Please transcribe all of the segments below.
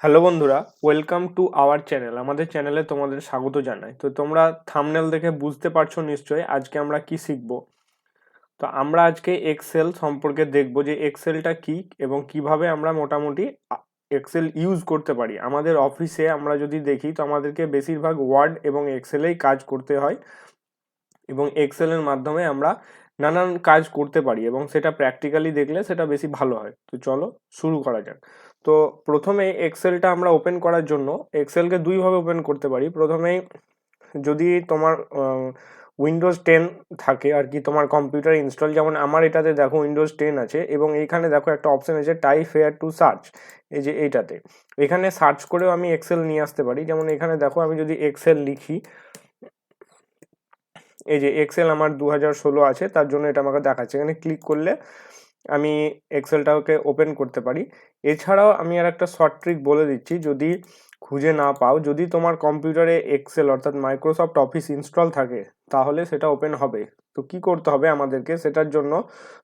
Hello বন্ধুরা, welcome to our channel. আমাদের চ্যানেলে তোমাদের স্বাগত জানাই। তো তোমরা থাম্বনেল দেখে বুঝতে পারছো নিশ্চয়ই আজকে আমরা কি শিখব। তো আমরা আজকে এক্সেল সম্পর্কে দেখব যে এক্সেলটা কি এবং কিভাবে আমরা মোটামুটি এক্সেল ইউজ করতে পারি। আমাদের অফিসে আমরা যদি দেখি তো আমাদেরকে বেশিরভাগ ওয়ার্ড এবং এক্সেলেই কাজ করতে হয় এবং এক্সেলের মাধ্যমে আমরা নানান কাজ করতে পারি এবং সেটা প্র্যাকটিক্যালি দেখলে সেটা বেশি ভালো হয়। তো চলো শুরু করা যাক। তো প্রথমে এক্সেলটা আমরা ওপেন করার জন্য এক্সেলকে দুইভাবে ওপেন করতে পারি। প্রথমেই যদি তোমার উইন্ডোজ 10 থাকে আর কি তোমার কম্পিউটার ইনস্টল, যেমন আমার এটাতে দেখো উইন্ডোজ 10 আছে এবং এইখানে দেখো একটা অপশন আছে টাইপ হেয়ার টু সার্চ। এই যে এইটাতে এখানে সার্চ করেও আমি এক্সেল নিয়ে আসতে পারি। যেমন এখানে দেখো আমি যদি এক্সেল লিখি, এই যে এক্সেল আমার 2016 আছে, তার জন্য এটা আমাকে দেখাচ্ছে। এখানে ক্লিক করলে আমি এক্সেলটাকে ওপেন করতে পারি। এছাড়াও আমি আর একটা শর্ট ট্রিক বলে দিচ্ছি, যদি খুঁজে না পাও, যদি তোমার কম্পিউটারে এক্সেল অর্থাৎ মাইক্রোসফট অফিস ইনস্টল থাকে তাহলে সেটা ওপেন হবে। তো কি করতে হবে আমাদেরকে, সেটার জন্য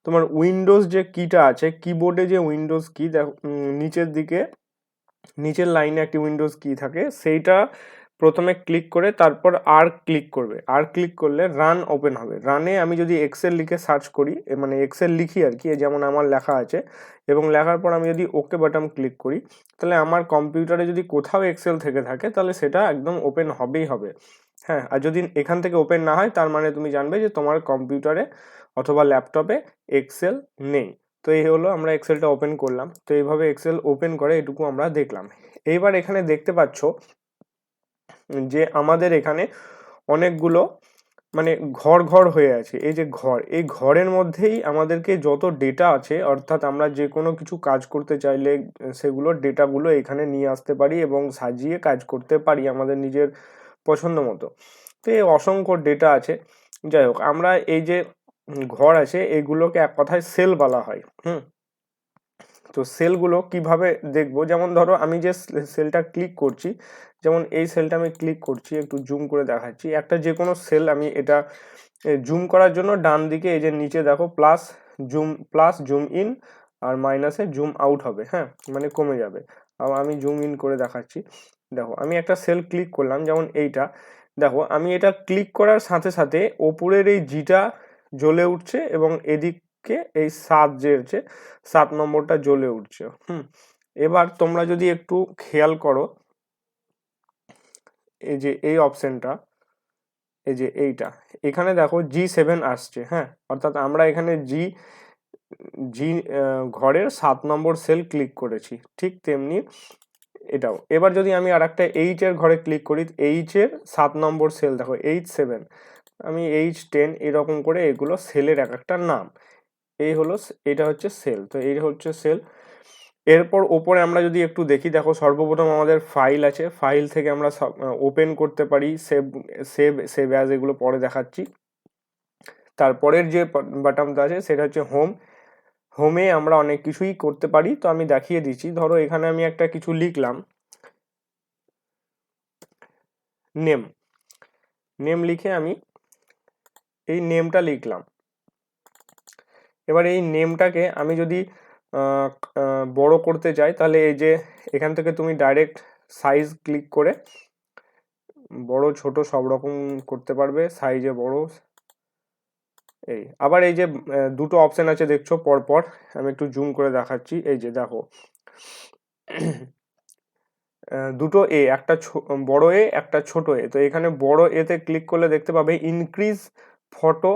তোমার উইন্ডোজ যে কিটা আছে, কিবোর্ডে যে উইন্ডোজ কি দেখো, নিচের দিকে নিচের লাইনে একটি উইন্ডোজ কি থাকে, সেইটা প্রথমে ক্লিক করে তারপর আর ক্লিক করবে। আর ক্লিক করলে রান ওপেন হবে। রানে আমি যদি এক্সেল লিখে সার্চ করি, মানে এক্সেল লিখি আর কি, যেমন আমার লেখা আছে, এবং লেখার পর আমি যদি ওকে বাটন ক্লিক করি, তাহলে আমার কম্পিউটারে যদি কোথাও এক্সেল থেকে থাকে তাহলে সেটা একদম ওপেন হবেই হবে। হ্যাঁ, আর যদি এখান থেকে ওপেন না হয় তার মানে তুমি জানবে যে তোমার কম্পিউটারে অথবা ল্যাপটপে এক্সেল নেই। তো এই হলো, আমরা এক্সেলটা ওপেন করলাম। তো এইভাবে এক্সেল ওপেন করে এটুকু আমরা দেখলাম। এইবার এখানে দেখতে পাচ্ছ যে আমাদের এখানে অনেকগুলো মানে ঘর ঘর হয়ে আছে। এই যে ঘর, এই ঘরের মধ্যেই আমাদেরকে যত ডেটা আছে, অর্থাৎ আমরা যে কোনো কিছু কাজ করতে চাইলে সেগুলোর ডেটাগুলো এখানে নিয়ে আসতে পারি এবং সাজিয়ে কাজ করতে পারি আমাদের নিজের পছন্দ মতো। তো এই অসংখ্য ডেটা আছে। যাই হোক, আমরা এই যে ঘর আছে এগুলোকে এক কথায় সেল বলা হয়। তো সেলগুলো কিভাবে দেখবো, যেমন ধরো আমি যে সেলটা ক্লিক করছি, যেমন এই সেলটা আমি ক্লিক করছি, একটু জুম করে দেখাচ্ছি। একটা যে কোনো সেল আমি এটা জুম করার জন্য ডান দিকে এই যে নিচে দেখো প্লাস জুম ইন আর মাইনাসে জুম আউট হবে। হ্যাঁ, মানে কমে যাবে। আবার আমি জুম ইন করে দেখাচ্ছি। দেখো আমি একটা সেল ক্লিক করলাম, যেমন এইটা। দেখো আমি এটা ক্লিক করার সাথে সাথে ওপরের এই জিটা জ্বলে উঠছে এবং এদিকে এই 7 যে আছে 7 নম্বরটা জ্বলে উঠছে। এবার তোমরা যদি একটু খেয়াল করো, এই যে এই অপশনটা, এই যে এইটা, এখানে দেখো G7 আসছে। হ্যাঁ, অর্থাৎ আমরা এখানে জি জি ঘরের 7 নম্বর সেল ক্লিক করেছি। ঠিক তেমনি এটাও। এবার যদি আমি আর একটা এইচ এর ঘরে ক্লিক করি, এইচ এর 7 নম্বর সেল দেখো H7, আমি H10, এরকম করে এগুলো সেলের এক একটা নাম। এই হলো, এটা হচ্ছে সেল। তো এই হচ্ছে সেল। এরপর ওপরে আমরা যদি একটু দেখি, দেখো সর্বপ্রথম আমাদের ফাইল আছে। ফাইল থেকে আমরা ওপেন করতে পারি, সেভ সেভ সেভ অ্যাজ, এগুলো পরে দেখাচ্ছি। তারপরের যে বাটনটা আছে সেটা হচ্ছে হোম। হোমে আমরা অনেক কিছুই করতে পারি, তো আমি দেখিয়ে দিচ্ছি। ধরো এখানে আমি একটা কিছু লিখলাম, নেম। নেম লিখে আমি এই নেমটা লিখলাম। এবার এই নেমটাকে আমি যদি বড় করতে চাই, তাহলে এই যে এখান থেকে তুমি ডাইরেক্ট সাইজ ক্লিক করে বড় ছোট সব রকম করতে পারবে, সাইজে বড়। এই আবার এই যে দুটো অপশন আছে দেখছো পরপর, আমি একটু জুম করে দেখাচ্ছি। এই যে দেখো দুটো এ, একটা বড় এ, একটা ছোট এ। তো এখানে বড় এতে ক্লিক করলে দেখতে পাবে ইনক্রিজ ফটো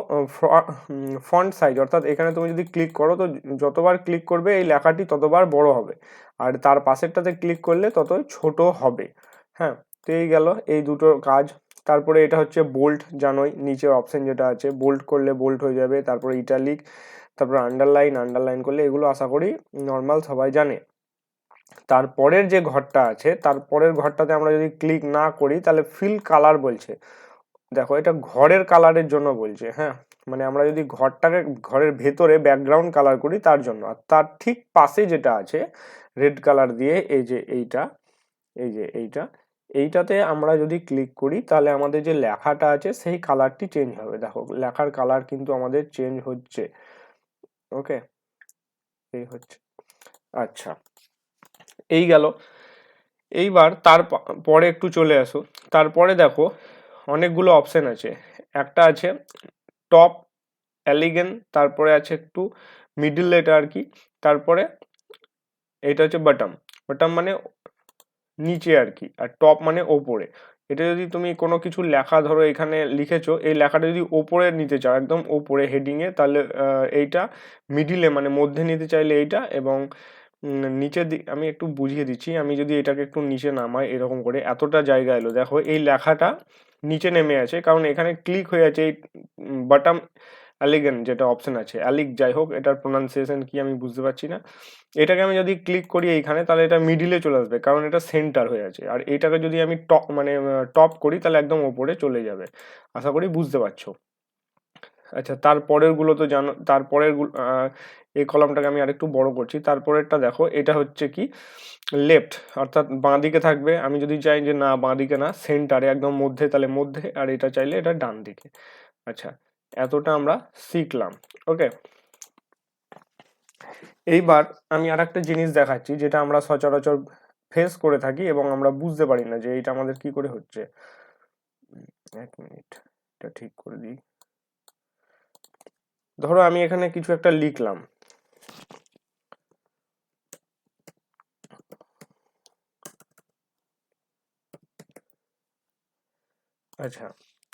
ফন্ট সাইজ, অর্থাৎ এখানে তুমি যদি ক্লিক করো তো যতবার ক্লিক করবে এই লেখাটি ততবার বড় হবে, আর তার পাশেরটাতে ক্লিক করলে ততই ছোট হবে। হ্যাঁ, তো এই গেল এই দুটো কাজ। তারপরে এটা হচ্ছে বোল্ড, জানোই নিচের অপশন যেটা আছে, বোল্ড করলে বোল্ড হয়ে যাবে। তারপরে ইটালিক, তারপরে আন্ডারলাইন করলে, এগুলো আশা করি নর্মাল সবাই জানে। তারপরের যে ঘরটা আছে, তারপরের ঘরটাতে আমরা যদি ক্লিক না করি তাহলে ফিল কালার বলছে। দেখো এটা ঘরের কালারের জন্য বলছে। হ্যাঁ, মানে আমরা যদি ঘরটাকে ঘরের ভেতরে ব্যাকগ্রাউন্ড কালার করি তার জন্য। আর তার ঠিক পাশে যেটা আছে রেড কালার দিয়ে, এই যে এইটা, এই যে এইটাতে আমরা যদি ক্লিক করি তাহলে আমাদের যে লেখাটা আছে সেই কালারটি চেঞ্জ হবে। দেখো লেখার কালার কিন্তু আমাদের চেঞ্জ হচ্ছে। ওকে, এই হচ্ছে। আচ্ছা, এই গেল। এইবার পরে একটু চলে আসো, তারপরে দেখো অনেকগুলো অপশন আছে। একটা আছে টপ, এলিগেন্ট, তারপরে আছে একটু মিডল এটা আর কি, তারপরে এটা হচ্ছে বটম। বটম মানে নিচে আর কি, আর টপ মানে ওপরে। এটা যদি তুমি কোনো কিছু লেখা ধরো এখানে লিখেছো, এই লেখাটা যদি ওপরে নিতে চাও একদম ওপরে হেডিংয়ে, তাহলে এইটা, মিডিলে মানে মধ্যে নিতে চাইলে এইটা, এবং নিচের দিক আমি একটু বুঝিয়ে দিচ্ছি। আমি যদি এটাকে একটু নিচে নামাই এরকম করে, এতটা জায়গা এলো, দেখো এই লেখাটা নিচে নেমে আছে, কারণ এখানে ক্লিক হয়ে আছে এই বটম এলিগেন্ট যেটা অপশন আছে, অ্যালিক যাই হোক, এটার প্রোনাউন্সিয়েশন কি আমি বুঝতে পারছি না। এটাকে আমি যদি ক্লিক করি এইখানে, তাহলে এটা মিডিলে চলে আসবে, কারণ এটা সেন্টার হয়ে আছে। আর এটাকে যদি আমি টপ মানে টপ করি, তাহলে একদম ওপরে চলে যাবে। আশা করি বুঝতে পারছো। আচ্ছা, তারপরের গুলো তো জানো, তারপরের এই কলামটাকে আমি আরেকটু বড় করছি। তারপরেরটা দেখো, এটা হচ্ছে কি লেফট, অর্থাৎ বাঁ দিকে থাকবে। আমি যদি চাই যে না বাঁ দিকে না, সেন্টারে একদম মধ্যে, তাহলে মধ্যে। আর এটা চাইলে এটা ডান দিকে। আচ্ছা, এতটা আমরা শিখলাম। ওকে, এইবার আমি আর একটা জিনিস দেখাচ্ছি, যেটা আমরা সচরাচর ফেস করে থাকি এবং আমরা বুঝতে পারি না যে এটা আমাদের কি করে হচ্ছে। এক মিনিট, এটা ঠিক করে দিই। ধরো আমি এখানে কিছু একটা লিখলাম, আচ্ছা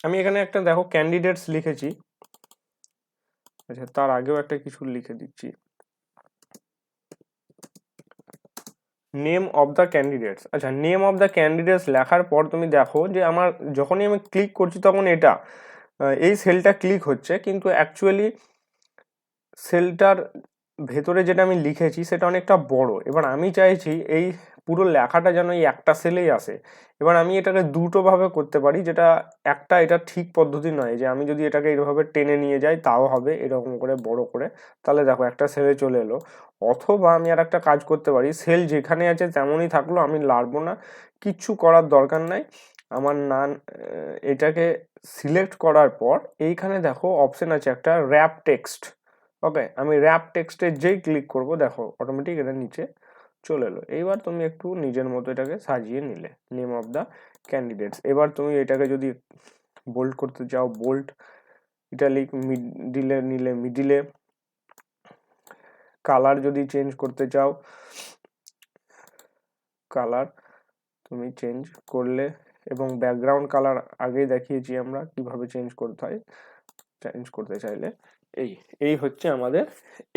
আমি এখানে একটা দেখো ক্যান্ডিডেটস লিখেছি। আচ্ছা, তার আগেও একটা কিছু লিখে দিচ্ছি, নেম অফ দ্য ক্যান্ডিডেটস। আচ্ছা, নেম অফ দ্য ক্যান্ডিডেটস লেখার পর তুমি দেখো যে আমার যখনই আমি ক্লিক করছি, তখন এটা এই সেলটা ক্লিক হচ্ছে, কিন্তু অ্যাকচুয়ালি সেলটার ভেতরে যেটা আমি লিখেছি সেটা অনেকটা বড়। এবার আমি চাইছি এই পুরো লেখাটা যেন এই একটা সেলেই আসে। এবার আমি এটাকে দুটো ভাবে করতে পারি, যেটা একটা এটা ঠিক পদ্ধতি নয়, যে আমি যদি এটাকে এভাবে টেনে নিয়ে যাই তাও হবে, এরকম করে বড় করে, তাহলে দেখো একটা সেলে চলে এলো। অথবা আমি আর একটা কাজ করতে পারি, সেল যেখানে আছে তেমনই থাকলো, আমি লাড়বো না, কিচ্ছু করার দরকার নাই আমার। এটাকে সিলেক্ট করার পর এইখানে দেখো অপশন আছে একটা র্যাপ টেক্সট। ওকে, আমি র্যাপ টেক্সটে যেই ক্লিক করব, দেখো অটোমেটিক এটা নিচে চলে এলো। এইবার তুমি একটু নিজের মতো এটাকে সাজিয়ে নিলে, নেম অফ দ্য ক্যান্ডিডেটস। এবার তুমি এটাকে যদি বোল্ড করতে চাও বোল্ড, ইটালিক মিডিলে নিলে মিডিলে, কালার যদি চেঞ্জ করতে চাও কালার তুমি চেঞ্জ করলে, এবং ব্যাকগ্রাউন্ড কালার আগেই দেখিয়েছি আমরা কিভাবে চেঞ্জ করতে হয়। চেঞ্জ করতে চাইলে এই এই হচ্ছে আমাদের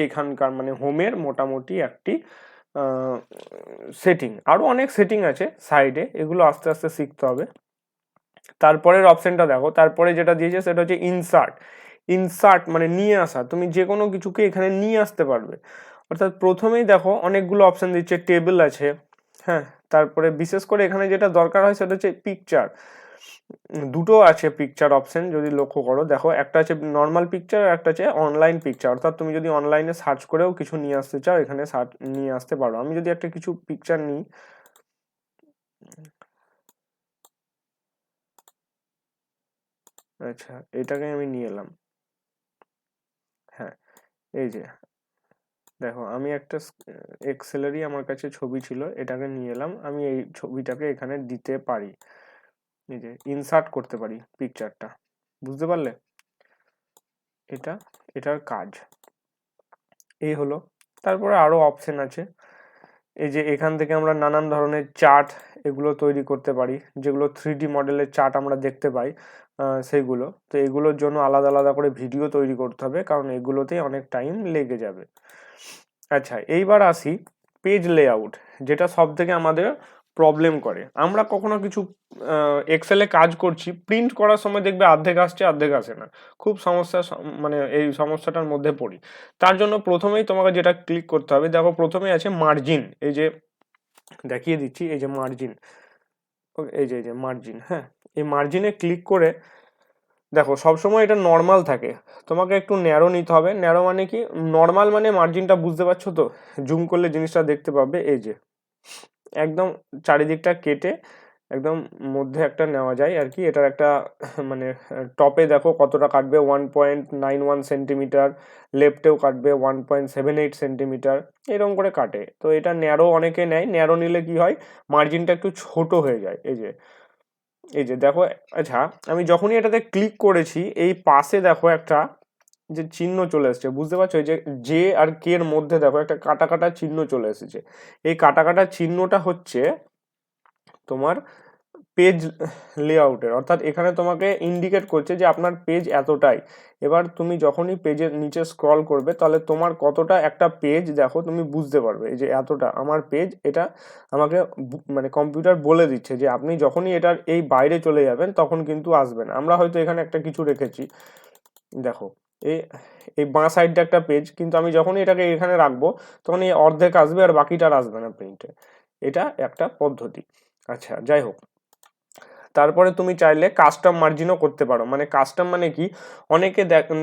এখানকার মানে হোমের মোটামুটি একটি সেটিং। আরো অনেক সেটিং আছে সাইডে, এগুলো আস্তে আস্তে শিখতে হবে। তারপরের অপশনটা দেখো, তারপরে যেটা দিয়েছে সেটা হচ্ছে ইনসার্ট। ইনসার্ট মানে নিয়ে আসা, তুমি যে কোনো কিছুকে এখানে নিয়ে আসতে পারবে। অর্থাৎ প্রথমেই দেখো অনেকগুলো অপশন দিচ্ছে, টেবিল আছে, হ্যাঁ, তারপরে বিশেষ করে এখানে যেটা দরকার হয় সেটা হচ্ছে পিকচার। দুটো আছে পিকচার অপশন, যদি লক্ষ্য করো দেখো, একটা আছে নর্মাল পিকচার আর একটা আছে অনলাইন পিকচার। অর্থাৎ তুমি যদি অনলাইনে সার্চ করেও কিছু নিয়ে আসতে চাও, এখানে সার্চ নিয়ে আসতে পারো। আমি যদি একটা কিছু পিকচার নিই, আচ্ছা এটাকে আমি নিয়ে এলাম, হ্যাঁ এই যে দেখো, আমি একটা এক্সেলেরই আমার কাছে ছবি ছিল, এটাকে নিয়ে এলাম, আমি এই ছবিটাকে এখানে দিতে পারি, এই যে ইনসার্ট করতে পারি পিকচারটা। বুঝতে পারলে এটা এটার কাজ এই হলো। তারপরে আরো অপশন আছে, এই যে এখান থেকে আমরা নানান ধরনের চার্ট এগুলো তৈরি করতে পারি, যেগুলো 3D মডেলের চার্ট আমরা দেখতে পাই, সেইগুলো তো এগুলোর জন্য আলাদা আলাদা করে ভিডিও তৈরি করতে হবে, কারণ এগুলোতেই অনেক টাইম লেগে যাবে। আচ্ছা, এইবার আসি পেজ লেআউট, যেটা সব থেকে আমাদের প্রবলেম করে। আমরা কখনো কিছু এক্সেলে কাজ করছি, প্রিন্ট করার সময় দেখবে অর্ধেক আসছে অর্ধেক আসে না, খুব সমস্যা, মানে এই সমস্যাটার মধ্যে পড়ি। তার জন্য প্রথমেই তোমাকে যেটা ক্লিক করতে হবে, দেখো প্রথমেই আছে মার্জিন, এই যে দেখিয়ে দিচ্ছি, এই যে মার্জিন, এই যে মার্জিন, হ্যাঁ, এই মার্জিনে ক্লিক করে দেখো সবসময় এটা নর্মাল থাকে, তোমাকে একটু ন্যারো নিতে হবে। ন্যারো মানে কি, নর্মাল মানে মার্জিনটা বুঝতে পারছো তো, জুম করলে জিনিসটা দেখতে পাবে, এই যে একদম চারিদিকটা কেটে একদম মধ্যে একটা নেওয়া যায় আর কি। এটার একটা মানে টপে দেখো কতটা কাটবে, 1.91 সেন্টিমিটার, লেফটেও কাটবে 1.78 সেন্টিমিটার, এরকম করে কাটে। তো এটা ন্যারো অনেকে নেয়, ন্যারো নিলে কি হয়, মার্জিনটা একটু ছোট হয়ে যায়। এই যে দেখো, আচ্ছা আমি যখনই এটাতে ক্লিক করেছি, এই পাশে দেখো একটা যে চিহ্ন চলে এসেছে, বুঝতে পারছো? এই যে জে আর কে এর মধ্যে দেখো একটা কাটা কাটা চিহ্ন চলে এসেছে। এই কাটা কাটা চিহ্নটা হচ্ছে তোমার পেজ লেআউটের, অর্থাৎ এখানে তোমাকে ইন্ডিকেট করছে যে আপনার পেজ এতটাই। এবার তুমি যখনই পেজের নিচে স্ক্রল করবে, তাহলে তোমার কতটা একটা পেজ দেখো তুমি বুঝতে পারবে। এই যে এতটা আমার পেজ, এটা আমাকে মানে কম্পিউটার বলে দিচ্ছে যে আপনি যখনই এটার এই বাইরে চলে যাবেন তখন কিন্তু আসবেন। আমরা হয়তো এখানে একটা কিছু রেখেছি, দেখো এই এই বাঁ সাইডটা একটা পেজ, কিন্তু আমি যখনই এটাকে এখানে রাখবো তখন এই অর্ধেক আসবে আর বাকিটা আর আসবে না প্রিন্টে। এটা একটা পদ্ধতি। আচ্ছা যাই হোক, তারপরে তুমি চাইলে কাস্টম মার্জিনও করতে পারো। মানে কাস্টম মানে কি, অনেকে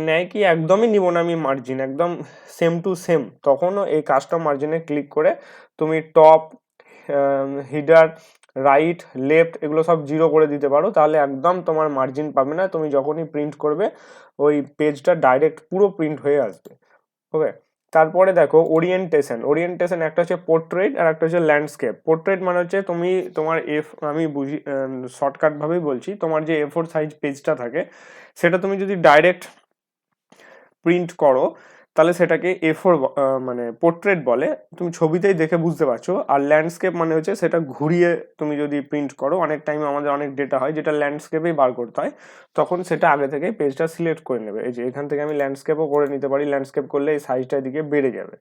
নেয় কি একদমই নিব না আমি মার্জিন, একদম সেম টু সেম, তখনও এই কাস্টম মার্জিনে ক্লিক করে তুমি টপ, হিডার, রাইট, লেফট এগুলো সব 0 করে দিতে পারো। তাহলে একদম তোমার মার্জিন পাবে না, তুমি যখনই প্রিন্ট করবে ওই পেজটা ডাইরেক্ট পুরো প্রিন্ট হয়ে আসবে। ওকে, তারপরে দেখো ওরিয়েন্টেশন। ওরিয়েন্টেশন একটা হচ্ছে পোর্ট্রেট আর একটা হচ্ছে ল্যান্ডস্কেপ। পোর্ট্রেট মানে হচ্ছে তুমি তোমার আমি বুঝি শর্টকাট ভাবেই বলছি, তোমার যে A4 সাইজ পেজটা থাকে সেটা তুমি যদি ডাইরেক্ট প্রিন্ট করো তাহলে সেটাকে A4 মানে পোর্ট্রেট বলে, তুমি ছবিতেই দেখে বুঝতে পারছো। আর ল্যান্ডস্কেপ মানে হচ্ছে সেটা ঘুরিয়ে তুমি যদি প্রিন্ট করো, অনেক টাইম আমাদের অনেক ডেটা হয় যেটা ল্যান্ডস্কেপেই বার করতে হয়, তখন সেটা আগে থেকে পেজটা সিলেক্ট করে নেবে। এই যে এখান থেকে আমি ল্যান্ডস্কেপও করে নিতে পারি, ল্যান্ডস্কেপ করলে এই সাইজটা এদিকে বেড়ে যাবে।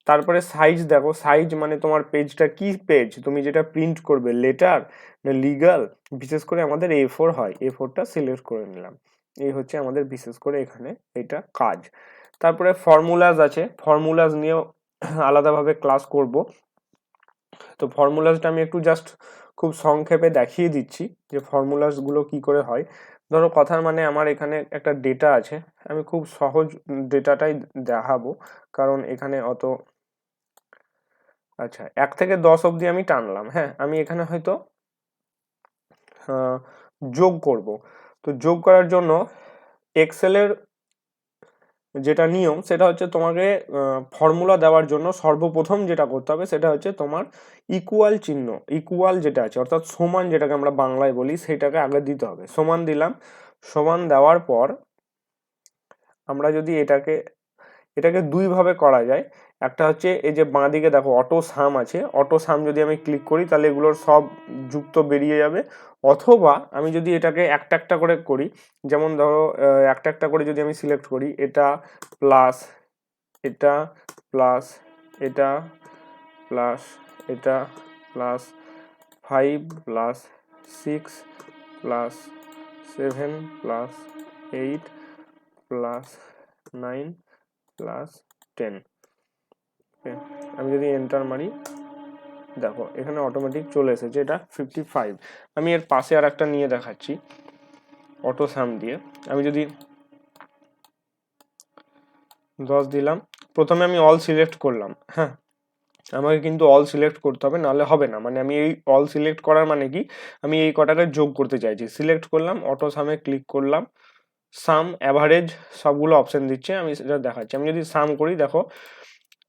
তারপরে সাইজ দেখো, সাইজ মানে তোমার পেজটা কি পেজ, তুমি যেটা প্রিন্ট করবে, লেটার না লিগাল, বিশেষ করে আমাদের A4 হয়, A4টা সিলেক্ট করে নিলাম। এই হচ্ছে আমাদের বিশেষ করে এখানে এটা কাজ। তারপরে ফর্মুলাজ আছে, ফর্মুলাজ নিয়েও আলাদাভাবে ক্লাস করব। তো ফর্মুলাজটা আমি একটু জাস্ট খুব সংক্ষেপে দেখিয়ে দিচ্ছি যে ফর্মুলাজগুলো কি করে হয়। ধরো কথার মানে আমার এখানে একটা ডেটা আছে, আমি খুব সহজ ডেটাটাই দেখাবো, কারণ এখানে অত, আচ্ছা 1 থেকে 10 অবধি আমি টানলাম। হ্যাঁ, আমি এখানে হয়তো যোগ করব। তো যোগ করার জন্য এক্সেলের যেটা নিয়ম সেটা হচ্ছে তোমাকে ফর্মুলা দেওয়ার জন্য সর্বপ্রথম যেটা করতে হবে সেটা হচ্ছে তোমার ইকুয়াল চিহ্ন, ইকুয়াল যেটা আছে অর্থাৎ সমান, যেটাকে আমরা বাংলায় বলি, সেটাকে আগে দিতে হবে। সমান দিলাম, সমান দেওয়ার পর আমরা যদি এটাকে দুই ভাবে করা যায়। একটা হচ্ছে এই যে বাঁ দিকে দেখো অটো সাম আছে, অটো সাম যদি আমি ক্লিক করি তাহলে এগুলোর সব যুক্ত বেরিয়ে যাবে। অথবা আমি যদি এটাকে একটা একটা করে করি, যেমন ধরো একটা একটা করে যদি আমি সিলেক্ট করি, এটা প্লাস এটা প্লাস এটা প্লাস এটা plus 5 plus 6 plus 7 plus 8 plus 9 plus 10, আমি যদি এন্টার মারি, দেখো এখানে অটোমেটিক চলে এসেছে এটা 55। আমি এর পাশে আর একটা নিয়ে দেখাচ্ছি অটো সাম দিয়ে। আমি যদি 10 দিলাম, প্রথমে আমি অল সিলেক্ট করলাম। হ্যাঁ, আমাকে কিন্তু অল সিলেক্ট করতে হবে, নাহলে হবে না। মানে আমি এই অল সিলেক্ট করার মানে কি, আমি এই কটাকে যোগ করতে চাইছি। সিলেক্ট করলাম, অটো সামে ক্লিক করলাম, সাম, অ্যাভারেজ সবগুলো অপশন দিচ্ছে, আমি সেটা দেখাচ্ছি। আমি যদি সাম করি, দেখো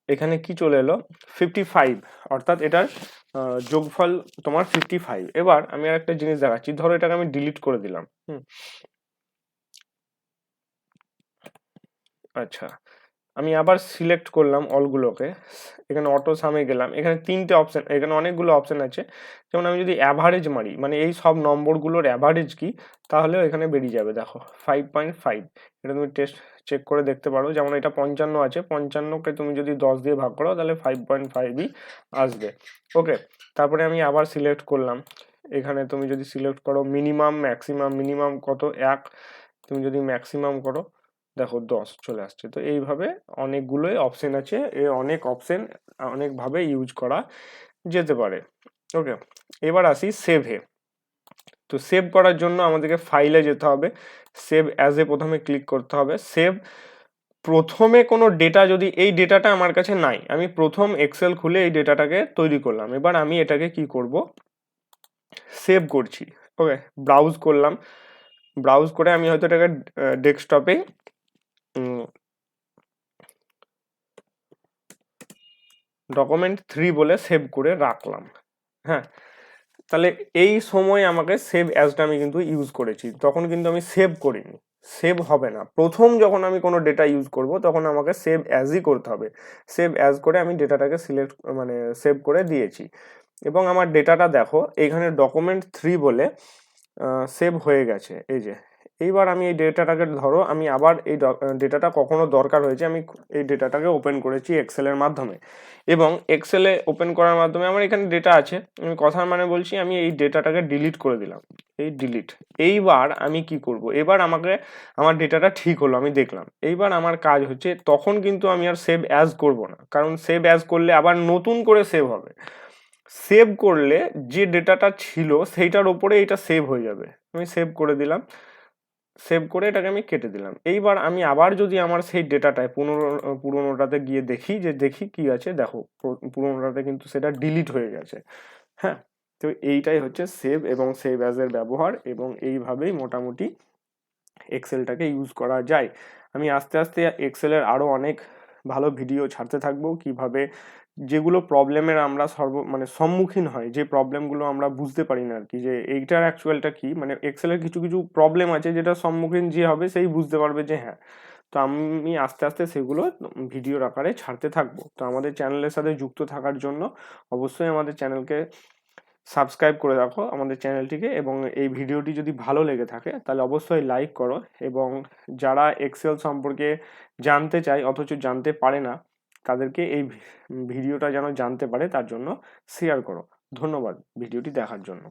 এখানে কি চলে এলো 55, অর্থাৎ এটার যোগফল তোমার 55। এবার আমি আর একটা জিনিস দেখাচ্ছি, ধরো এটাকে আমি ডিলিট করে দিলাম। আচ্ছা, আমি আবার সিলেক্ট করলাম অলগুলোকে, এখানে অটো সামে গেলাম, এখানে তিনটে অপশন, এখানে অনেকগুলো অপশন আছে। যেমন আমি যদি অ্যাভারেজ মারি, মানে এই সব নম্বরগুলোর অ্যাভারেজ কি, তাহলেও এখানে বেরিয়ে যাবে। দেখো 5.5, এটা তুমি চেক করে দেখতে পারো। যেমন এটা 55 আছে, 55কে তুমি যদি 10 দিয়ে ভাগ করো তাহলে 5.5ই আসবে। ওকে, তারপরে আমি আবার সিলেক্ট করলাম, এখানে তুমি যদি সিলেক্ট করো মিনিমাম ম্যাক্সিমাম, মিনিমাম কত 1, তুমি যদি ম্যাক্সিমাম করো দেখো 10 চলে আসছে। তো এইভাবে অনেকগুলোই অপশন আছে, অনেক অপশন অনেকভাবে ইউজ করা যেতে পারে। ওকে, এবার আসি সেভে। তো সেভ করার জন্য আমাদেরকে ফাইলে যেতে হবে, সেভ অ্যাজ এ প্রথমে ক্লিক করতে হবে। সেভ প্রথমে কোনো ডেটা, যদি এই ডেটাটা আমার কাছে নাই, আমি প্রথম এক্সেল খুলে এই ডেটাটাকে তৈরি করলাম, এবার আমি এটাকে কি করব, সেভ করছি। ওকে, ব্রাউজ করলাম, ব্রাউজ করে আমি হয়তো এটাকে ডেস্কটপে ডকুমেন্ট 3 বলে সেভ করে রাখলাম। হ্যাঁ, তাহলে এই সময় আমাকে সেভ অ্যাজটা আমি কিন্তু ইউজ করেছি, তখন কিন্তু আমি সেভ করিনি। সেভ হবে না, প্রথম যখন আমি কোনো ডেটা ইউজ করব তখন আমাকে সেভ অ্যাজই করতে হবে। সেভ অ্যাজ করে আমি ডেটাটাকে সিলেক্ট মানে সেভ করে দিয়েছি, এবং আমার ডেটাটা দেখো এইখানে ডকুমেন্ট 3 বলে সেভ হয়ে গেছে। এই যে এইবার আমি এই ডেটাটাকে ধরো আমি আবার এই ডেটাটা কখনো দরকার হয়েছে, আমি এই ডেটাটাকে ওপেন করেছি এক্সেলের মাধ্যমে, এবং এক্সেলে ওপেন করার মাধ্যমে আমার এখানে ডেটা আছে। আমি কথার মানে বলছি, আমি এই ডেটাটাকে ডিলিট করে দিলাম, এই ডিলিট। এইবার আমি কি করব, এবার আমাকে আমার ডেটাটা ঠিক হলো, আমি দেখলাম। এইবার আমার কাজ হচ্ছে, তখন কিন্তু আমি আর সেভ অ্যাজ করব না, কারণ সেভ অ্যাজ করলে আবার নতুন করে সেভ হবে। সেভ করলে যে ডেটাটা ছিল সেইটার ওপরে এটা সেভ হয়ে যাবে। আমি সেভ করে দিলাম, সেভ করে এটাকে আমি কেটে দিলাম। এইবার আমি আবার যদি আমার সেই ডেটাটায় পুরোনোটাতে গিয়ে দেখি কি আছে, দেখো পুরোনোটাতে কিন্তু সেটা ডিলিট হয়ে গেছে। হ্যাঁ, তো এইটাই হচ্ছে সেভ এবং সেভ অ্যাজ এর ব্যবহার, এবং এইভাবেই মোটামুটি এক্সেলটাকে ইউজ করা যায়। আমি আস্তে আস্তে এক্সেলের আরও অনেক ভালো ভিডিও ছাড়তে থাকবো, কিভাবে যেগুলো প্রবলেমের আমরা সম্মুখীন হয়, যে প্রবলেমগুলো আমরা বুঝতে পারি না আর কি, যে এইটার অ্যাকচুয়ালটা কি, মানে এক্সেলের কিছু কিছু প্রবলেম আছে যেটা সম্মুখীন যে হবে সেই বুঝতে পারবে যে হ্যাঁ। তো আমি আস্তে আস্তে সেগুলো ভিডিওর আকারে ছাড়তে থাকবো। তো আমাদের চ্যানেলের সাথে যুক্ত থাকার জন্য অবশ্যই আমাদের চ্যানেলকে সাবস্ক্রাইব করে রাখো আমাদের চ্যানেলটিকে, এবং এই ভিডিওটি যদি ভালো লেগে থাকে তাহলে অবশ্যই লাইক করো, এবং যারা এক্সেল সম্পর্কে জানতে চায় অথচ জানতে পারে না, তাদেরকে এই ভিডিওটা যেন জানতে পারে তার জন্য শেয়ার করো। ধন্যবাদ ভিডিওটি দেখার জন্য।